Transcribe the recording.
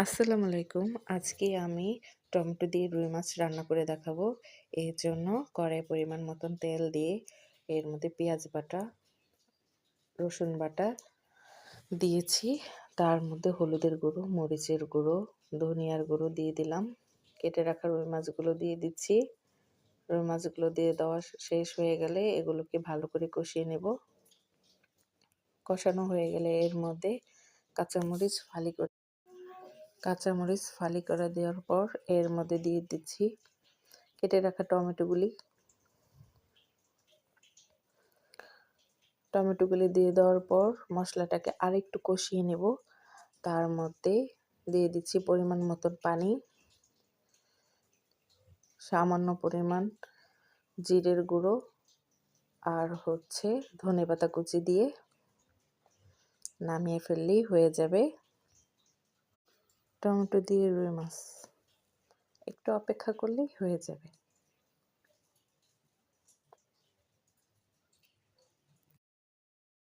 আসসালামু আলাইকুম। আজকে আমি টমেটো দিয়ে রুই মাছ রান্না করে দেখাবো। এর জন্য কড়াই পরিমাণ মতন তেল দিয়ে এর মধ্যে পেঁয়াজ বাটা, রসুন বাটা দিয়েছি। তার মধ্যে হলুদের গুঁড়ো, মরিচের গুঁড়ো, ধনিয়ার গুঁড়ো দিয়ে দিলাম। কেটে রাখা রুই মাছগুলো দিয়ে দিচ্ছি। রুই মাছগুলো দিয়ে দেওয়া শেষ হয়ে গেলে এগুলোকে ভালো করে কষিয়ে নেব। কষানো হয়ে গেলে এর মধ্যে কাঁচামরিচ ফালি করে দেওয়ার পর এর মধ্যে দিয়ে দিচ্ছি কেটে রাখা টমেটোগুলি দিয়ে দেওয়ার পর মশলাটাকে আরেকটু কষিয়ে নেব। তার মধ্যে দিয়ে দিচ্ছি পরিমাণ মতন পানি, সামান্য পরিমাণ জিরের গুঁড়ো আর ধনেপাতা কুচি দিয়ে নামিয়ে ফেললেই হয়ে যাবে টমেটো দিয়ে রুই মাছ। একটু অপেক্ষা করলেই হয়ে যাবে।